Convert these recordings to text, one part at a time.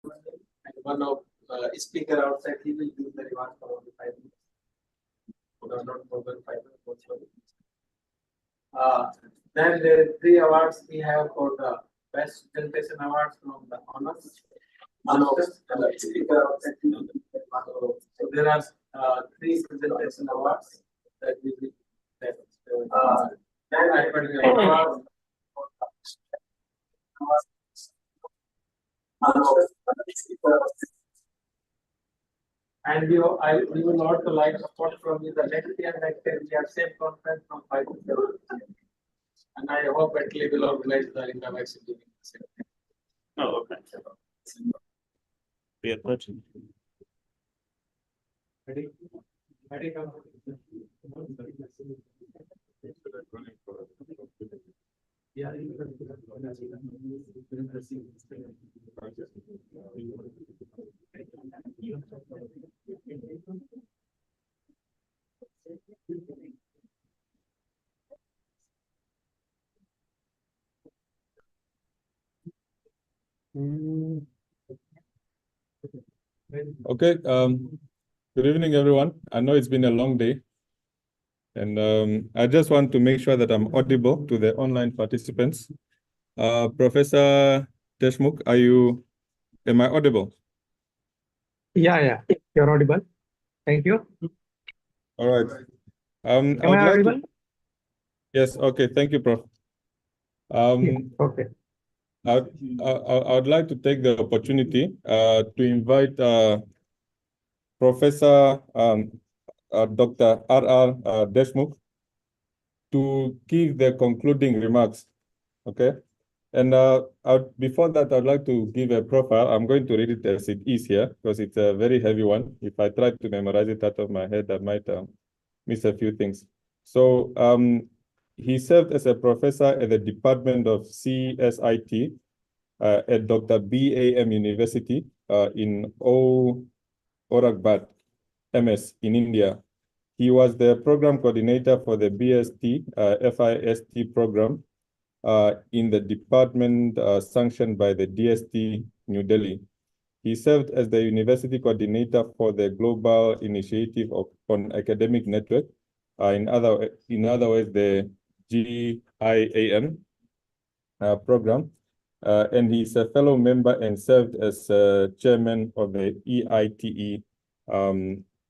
And one of speaker outside, he will give the remarks for only 5 minutes. Not more than 5 minutes. Then the 3 awards we have for the best presentation awards from the honors. Speaker outside. So there are 3 presentation awards that we will then I award. And we will also like support from you the next year. Next year we have same conference from 5 to 7. And I hope Italy will organize the Indonesia during the same time. Oh, okay. Yeah, Ready? Ready? Yeah. Okay. Good evening, everyone. I know it's been a long day, and I just want to make sure that I'm audible to the online participants. Professor Deshmukh, am I audible? Yeah, you're audible. Thank you. All right. Am I audible? Yes. Okay. Thank you, Prof. Okay. I would like to take the opportunity to invite Professor Dr. R.R. Deshmukh to give the concluding remarks. Okay. And before that, I'd like to give a profile. I'm going to read it as it is here because it's a very heavy one. If I try to memorize it out of my head, I might miss a few things. So he served as a professor at the Department of CSIT at Dr. BAM University in Aurangabad, MS in India. He was the program coordinator for the BST FIST program in the department sanctioned by the DST New Delhi. He served as the university coordinator for the Global Initiative on Academic Network, in other words, the GIAN program. And he's a fellow member and served as chairman of the EITE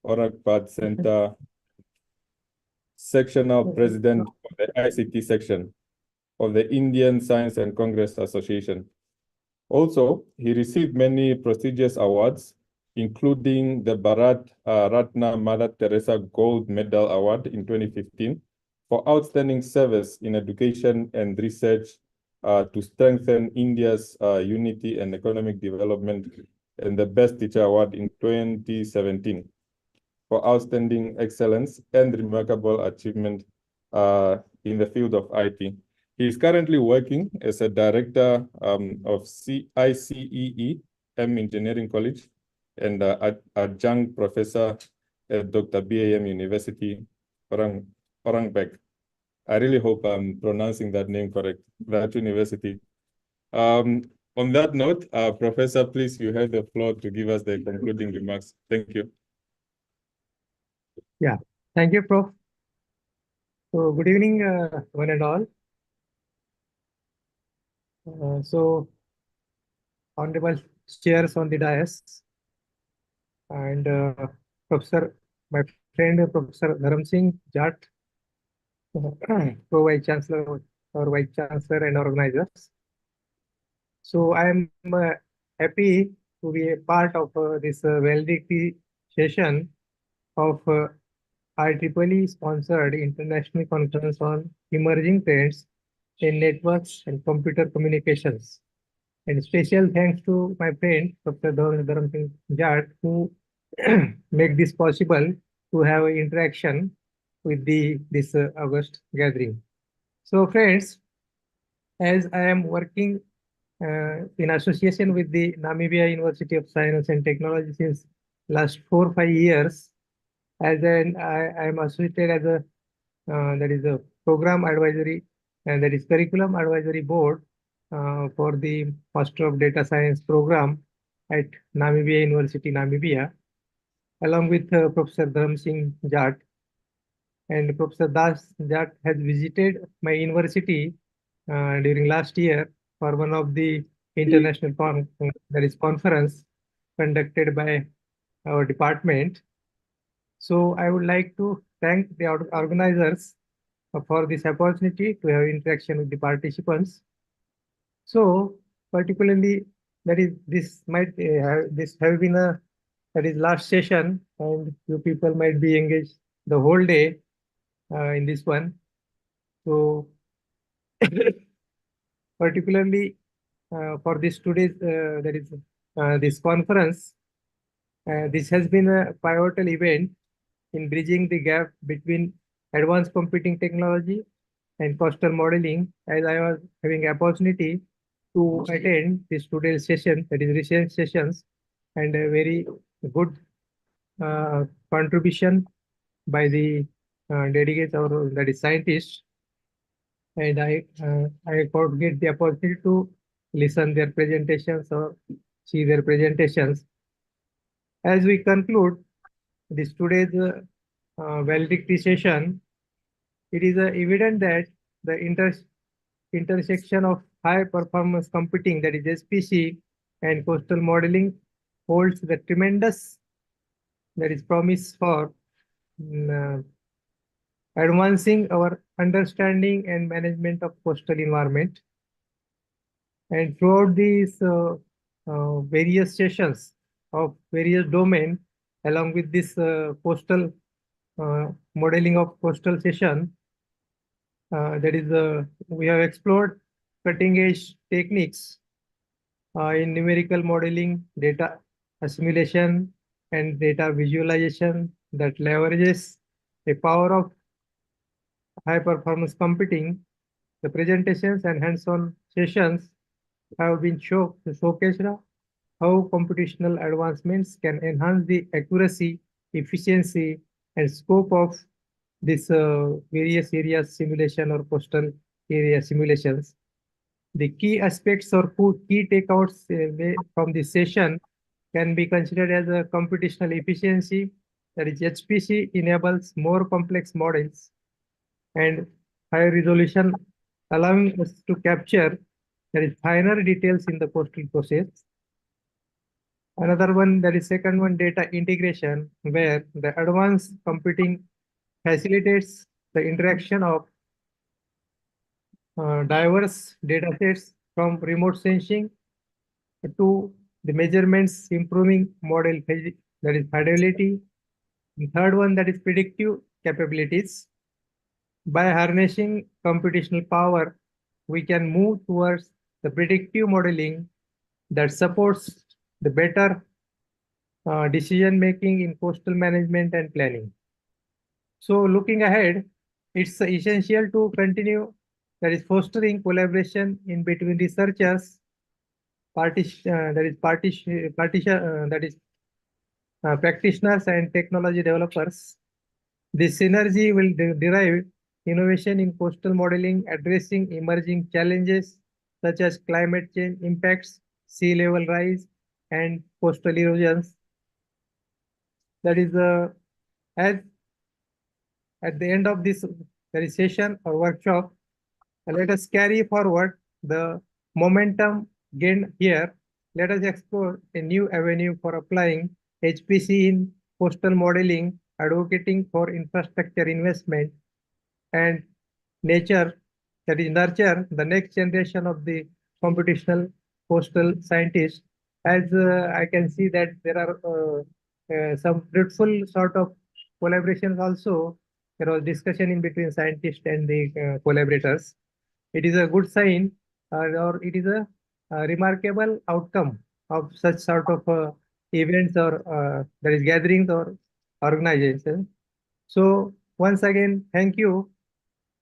Aurangabad Center, sectional president of the ICT section of the Indian Science and Congress Association. Also, he received many prestigious awards, including the Bharat Ratna Mother Teresa Gold Medal Award in 2015 for outstanding service in education and research to strengthen India's unity and economic development, and the Best Teacher Award in 2017 for outstanding excellence and remarkable achievement in the field of IT. He is currently working as a director of ICEE Engineering College and adjunct professor at Dr. BAM University, Aurangabad. I really hope I'm pronouncing that name correct, that university. On that note, Professor, please, you have the floor to give us the concluding remarks. Thank you. Yeah, thank you, Prof. So, good evening, one and all. So, honorable chairs on the dais, and my friend Professor Dharam Singh Jat, Pro-Vice Chancellor or Vice Chancellor and organizers. So I am happy to be a part of this valedictory session of IEEE sponsored International Conference on Emerging Trends in Networks and Computer Communications. And special thanks to my friend Dr. Dharam Singh Jat, who make this possible to have an interaction with this August gathering. So friends, as I am working in association with the Namibia University of Science and Technology since last 4 or 5 years, I am associated as a that is a program advisory and that is curriculum advisory board for the Master of Data Science program at Namibia University, Namibia, along with Professor Dharam Singh Jat. And Professor Das Jat has visited my university during last year for one of the international that is conference conducted by our department. So I would like to thank the organizers for this opportunity to have interaction with the participants. So particularly that is this might have been a that is last session, and you people might be engaged the whole day in this one. So particularly for this today's that is this conference, this has been a pivotal event in bridging the gap between advanced computing technology and coastal modeling, as I was having opportunity to attend this today's session, that is recent sessions, and a very good contribution by the delegates or that is scientists. And I could get the opportunity to listen their presentations or see their presentations. As we conclude this today's valedictory session, it is evident that the intersection of high performance computing, that is SPC, and coastal modeling holds the tremendous that is promise for mm, advancing our understanding and management of coastal environment. And throughout these various sessions of various domain, along with this coastal modeling of coastal session, that is we have explored cutting edge techniques in numerical modeling, data assimilation, and data visualization that leverages the power of high performance computing. The presentations and hands-on sessions have been showcased how computational advancements can enhance the accuracy, efficiency, and scope of this various areas simulation or coastal area simulations. The key aspects or key takeouts from this session can be considered as a computational efficiency, that is HPC enables more complex models and higher resolution, allowing us to capture that is finer details in the coastal process. Another one, that is second one, data integration, where the advanced computing facilitates the interaction of diverse data sets from remote sensing to the measurements, improving model that is fidelity. The third one, that is predictive capabilities. By harnessing computational power, we can move towards the predictive modeling that supports the better decision making in coastal management and planning. So looking ahead, it's essential to continue that is fostering collaboration in between researchers, practitioners and technology developers. This synergy will derive innovation in coastal modeling, addressing emerging challenges such as climate change impacts, sea level rise, and coastal erosions. That is as at the end of this session or workshop, let us carry forward the momentum gained here. Let us explore a new avenue for applying HPC in coastal modeling, advocating for infrastructure investment and nature, that is nurture the next generation of the computational coastal scientists. As I can see that there are some fruitful sort of collaborations also. There was discussion in between scientists and the collaborators. It is a good sign, or it is a remarkable outcome of such sort of events or that is gatherings or organizations. So once again, thank you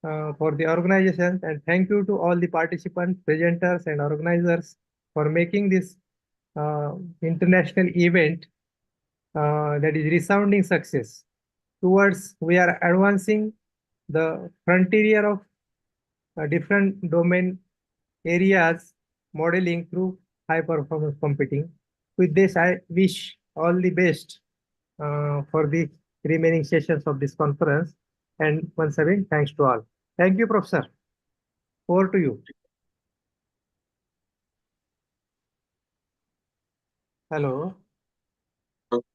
for the organization, and thank you to all the participants, presenters, and organizers for making this international event that is resounding success. Towards we are advancing the frontier of different domain areas modeling through high performance computing. With this, I wish all the best for the remaining sessions of this conference. And once again, thanks to all. Thank you, Professor. Over to you. Hello.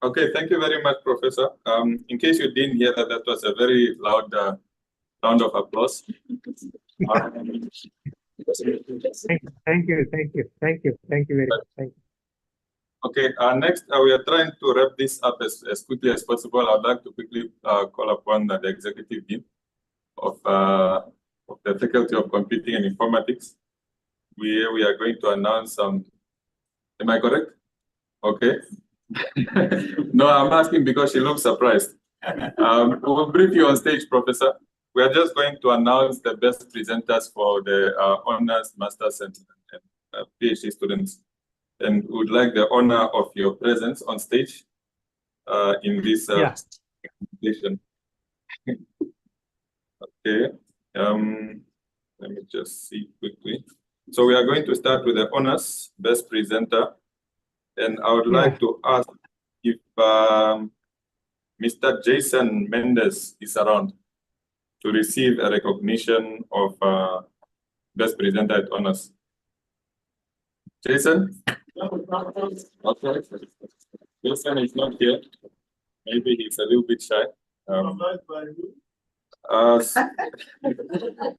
Okay, thank you very much, Professor. In case you didn't hear that, that was a very loud round of applause. Thank you very much. Thank you. Okay, next we are trying to wrap this up as quickly as possible. I'd like to quickly call upon the Executive Dean of the Faculty of Computing and Informatics. We are going to announce am I correct? Okay. No, I'm asking because she looks surprised. We'll brief you on stage, Professor. We are just going to announce the best presenters for the honors, masters, and PhD students. And we would like the honor of your presence on stage in this presentation. Okay. Let me just see quickly. So we are going to start with the honors, best presenter. And I would like to ask if Mr. Jason Mendes is around to receive a recognition of best presenter at honors. Jason? Okay. Jason is not here. Maybe he's a little bit shy.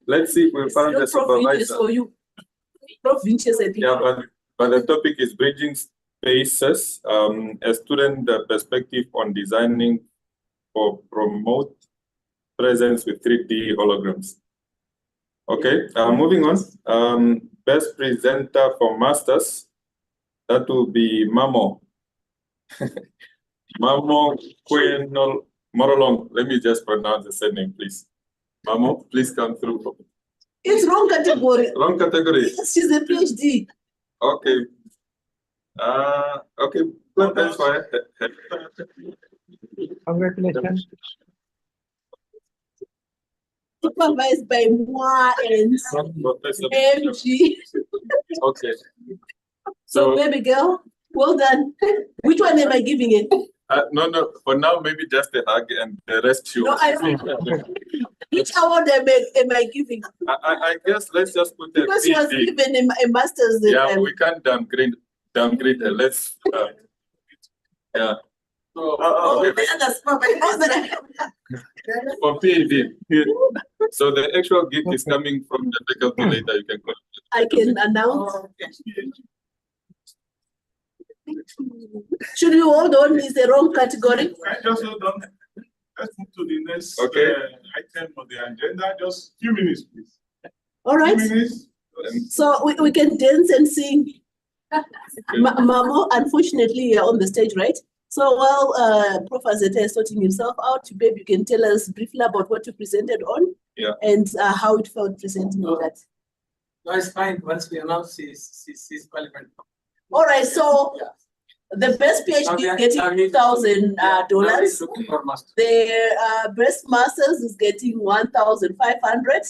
Let's see if we found the supervisor. Yeah, but the topic is bridging spaces, a student perspective on designing or promote presence with 3D holograms. Okay, moving on. Best presenter for masters, that will be Mamo. Mamo Quenol Morolong. Let me just pronounce the surname, please. Mamo, please come through. It's wrong category. Wrong category. Yes, she's a PhD. Okay. Okay. Thanks for it. Congratulations. Supervised by moi and MG. Okay. So, baby girl, well done. Which one am I giving it? No. For now, maybe just a hug and the rest you. No, which award am I giving? I guess let's just put a because she was given a master's. Yeah, we can't downgrade her. Let's. Yeah. For PhD. So the actual gift is coming from the faculty later. You can call it. I can announce. Should we hold on? Is the wrong category? I just hold on. Let's move to the next item on the agenda. Just a few minutes, please. All right. So we can dance and sing. Mamo, unfortunately, you're on the stage, right? So while Professor is sorting himself out, babe, you can tell us briefly about what you presented on and how it felt presenting that. No, it's fine. Once we announce she's qualified. All right, so the best PhD is getting $2,000. The best masters is getting 1,500,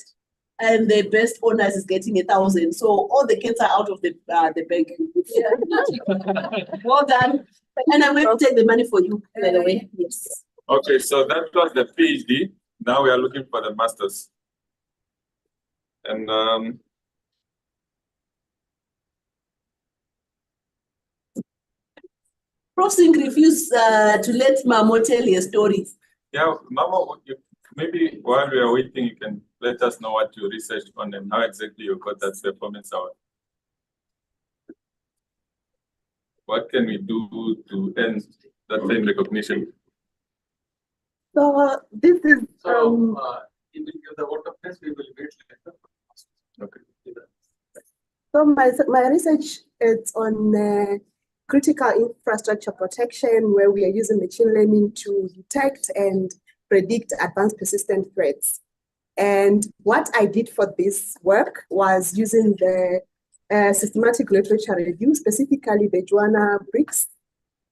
and the best honors is getting 1,000. So all the kids are out of the bag. Well done. And I'm going to take the money for you, by the way. Yes. Okay, so that was the PhD. Now we are looking for the masters. And Prof Singh refused to let Mamo tell your stories. Yeah, Mamo, maybe while we are waiting, you can let us know what you researched on and how exactly you got that performance out. What can we do to end that same recognition? So this is you will give the vote of thanks, we will wait later. Okay. So my research is on critical infrastructure protection, where we are using machine learning to detect and predict advanced persistent threats. And what I did for this work was using the systematic literature review, specifically the Joanna bricks.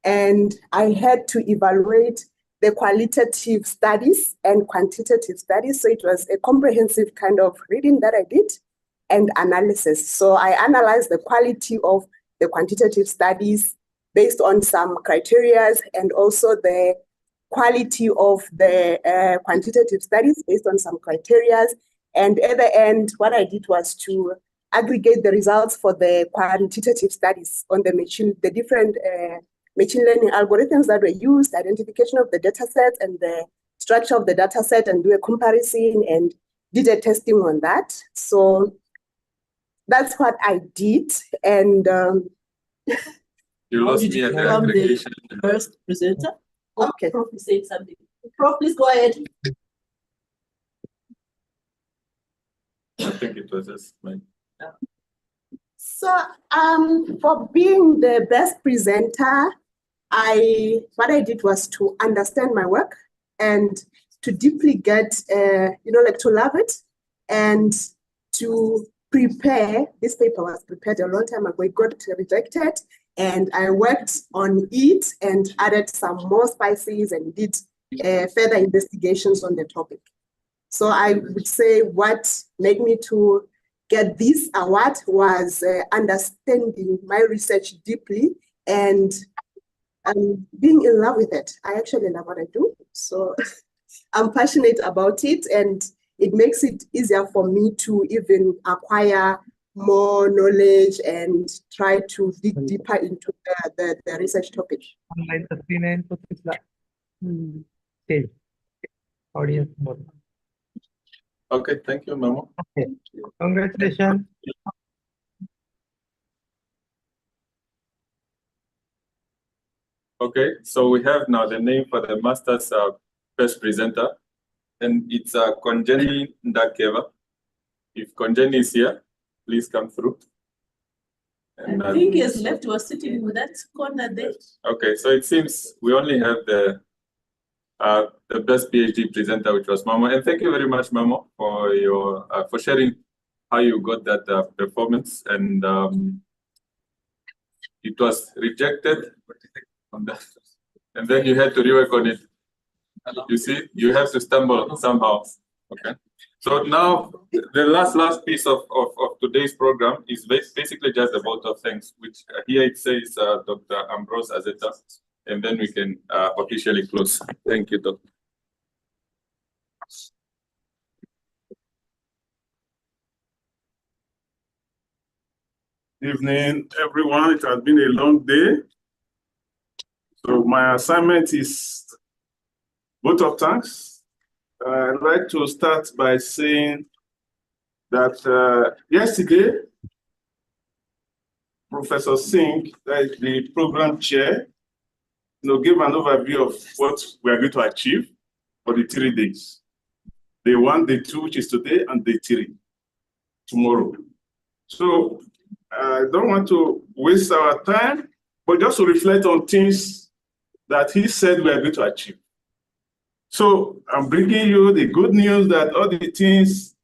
And I had to evaluate the qualitative studies and quantitative studies. So it was a comprehensive kind of reading that I did and analysis. So I analyzed the quality of the quantitative studies based on some criteria, and also the quality of the quantitative studies based on some criteria. And at the end, what I did was to aggregate the results for the quantitative studies on the different machine learning algorithms that were used, identification of the data sets and the structure of the data set, and do a comparison and did a testing on that. So that's what I did. And you lost me at the From the aggregation. first presenter. Okay. Prof is saying something. Prof, please go ahead. I think it was just mine. So for being the best presenter, what I did was to understand my work and to deeply get, to love it, and to prepare. This paper was prepared a long time ago. It got rejected, and I worked on it and added some more spices and did further investigations on the topic. So I would say what made me to get this award was understanding my research deeply and being in love with it. I actually love what I do. So I'm passionate about it, and it makes it easier for me to even acquire more knowledge and try to dig deeper into the research topic. Online 39 stage audience mode. Okay, thank you, Memo. Okay. Congratulations. Okay, so we have now the name for the master's best presenter, and it's Konjeni Ndakeva. If Konjeni is here, please come through. And, I think he has left, was sitting in that corner there. okay, so it seems we only have the best PhD presenter, which was Mamo. And thank you very much, Mamo, for your for sharing how you got that performance. And it was rejected, and then you had to rework on it. You see, you have to stumble somehow. Okay. So now the last piece of today's program is basically just a vote of thanks, which here it says Dr. Ambrose Azeta, and then we can officially close. Thank you, Doctor. Evening, everyone. It has been a long day. So my assignment is vote of thanks. I'd like to start by saying that yesterday, Professor Singh, that is the program chair, gave an overview of what we are going to achieve for the 3 days. Day 1, day 2, which is today, and day 3, tomorrow. So I don't want to waste our time, but just to reflect on things that he said we are going to achieve. So I'm bringing you the good news that all the things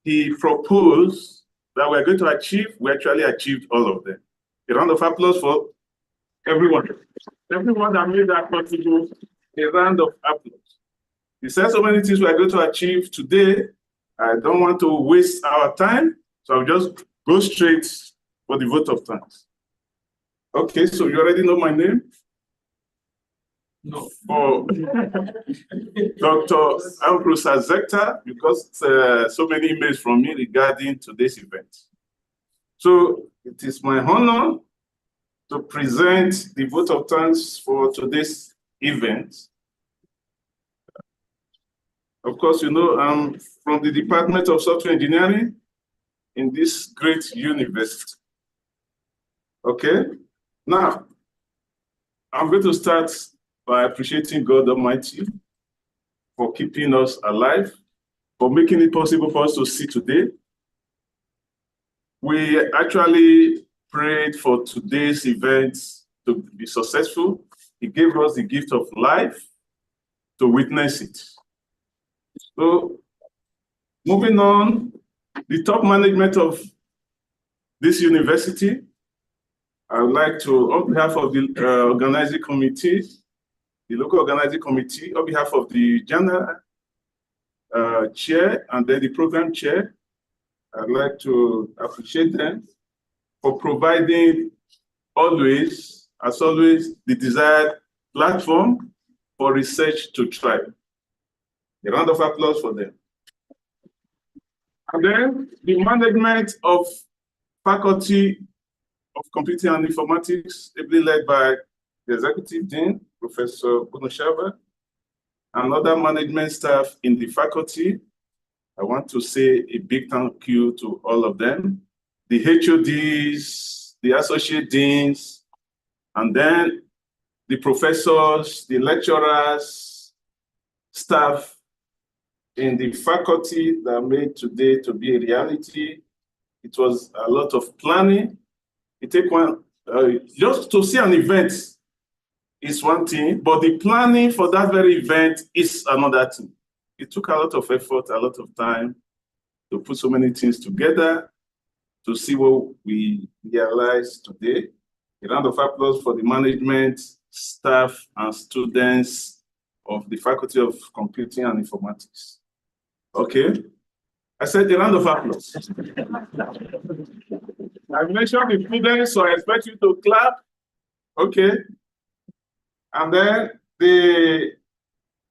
he proposed that we're going to achieve, we actually achieved all of them. A round of applause for everyone. Everyone that made that possible, a round of applause. He said so many things we're going to achieve today. I don't want to waste our time, so I'll just go straight for the vote of thanks. Okay, so you already know my name? No. Oh, Dr. Ambrose Azeta, because so many emails from me regarding today's event. So it is my honor to present the vote of thanks for today's event. Of course, I'm from the Department of Software Engineering in this great university. Okay, now I'm going to start by appreciating God Almighty for keeping us alive, for making it possible for us to see today. We actually prayed for today's event to be successful. He gave us the gift of life to witness it. So, moving on, the top management of this university, I would like to, on behalf of the organizing committee, the local organizing committee, on behalf of the general chair and then the program chair, I'd like to appreciate them for providing always as always, the desired platform for research to thrive. A round of applause for them. And then the management of Faculty of Computing and Informatics, ably led by the Executive Dean, Professor Bunoshava, and other management staff in the faculty. I want to say a big thank you to all of them, the HODs, the associate deans, and then the professors, the lecturers, staff in the faculty that made today to be a reality. It was a lot of planning. It take one, just to see an event is one thing, but the planning for that very event is another thing. It took a lot of effort, a lot of time to put so many things together to see what we realized today. A round of applause for the management, staff, and students of the Faculty of Computing and Informatics. Okay, I said a round of applause. I mentioned the students, so I expect you to clap. Okay. And then the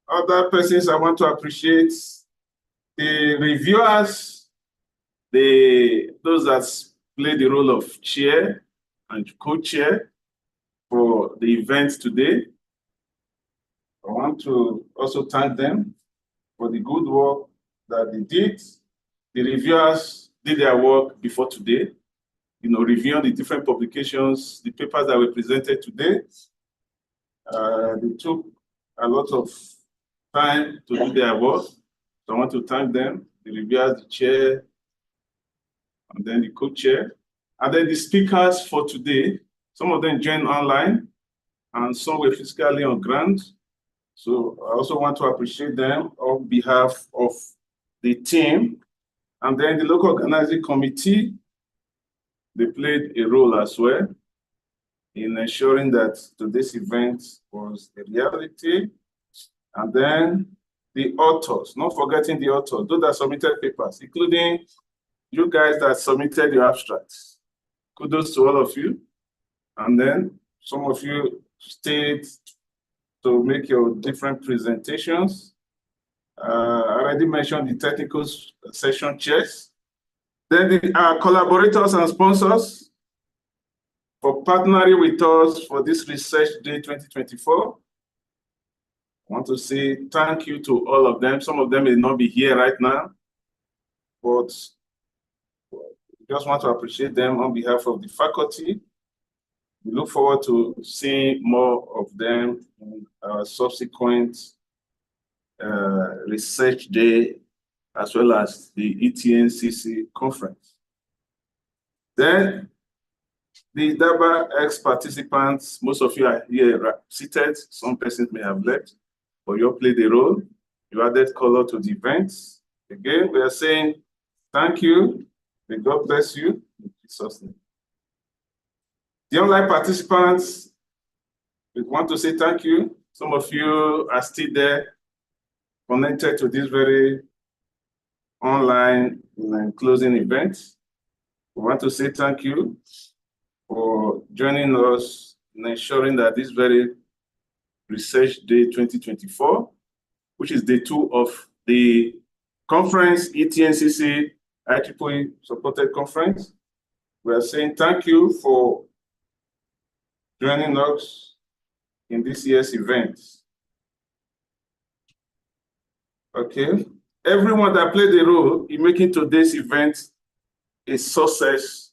other persons I want to appreciate, the reviewers, those that play the role of chair and co-chair for the event today. I want to also thank them for the good work that they did. The reviewers did their work before today, reviewing the different publications, the papers that were presented today. They took a lot of time to do their work. So I want to thank them, the reviewers, the chair, and then the co-chair. And then the speakers for today, some of them joined online, and some were physically on ground. So I also want to appreciate them on behalf of the team. And then the local organizing committee, they played a role as well in ensuring that today's event was a reality. And then the authors, not forgetting the authors, those that submitted papers, including you guys that submitted your abstracts. Kudos to all of you. And then some of you stayed to make your different presentations. I already mentioned the technical session chairs. Then our collaborators and sponsors for partnering with us for this Research Day 2024. I want to say thank you to all of them. Some of them may not be here right now, but just want to appreciate them on behalf of the faculty. We look forward to seeing more of them in our subsequent Research Day, as well as the ETNCC conference. Then the DABA ex-participants, most of you are here seated. Some persons may have left, but you all played a role. You added color to the events. Again, we are saying thank you. May God bless you in Jesus' name. The online participants, we want to say thank you. Some of you are still there, connected to this very online closing event. We want to say thank you for joining us in ensuring that this very Research Day 2024, which is day 2 of the conference, ETNCC IEEE supported conference. We are saying thank you for joining us in this year's event. Okay, everyone that played a role in making today's event a success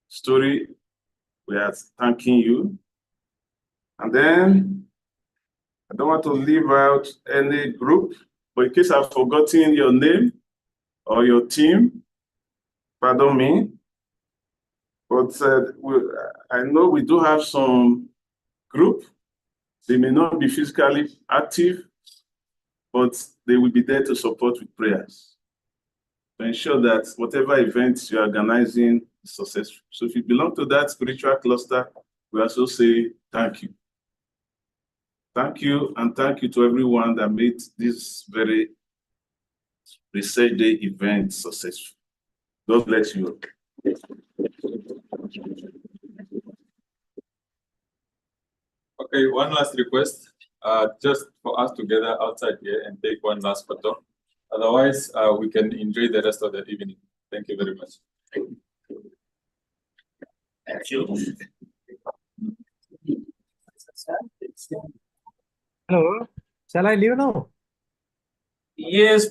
story, we are thanking you. And then, I don't want to leave out any group, but in case I've forgotten your name or your team, pardon me. But I know we do have some group. They may not be physically active, but they will be there to support with prayers to ensure that whatever events you are organizing is successful. So if you belong to that spiritual cluster, we also say thank you. Thank you, and thank you to everyone that made this very Research Day event successful. God bless you. Okay, one last request, just for us to gather outside here and take one last photo. Otherwise, we can enjoy the rest of the evening. Thank you very much. Thank you. Hello, shall I leave now? Yes,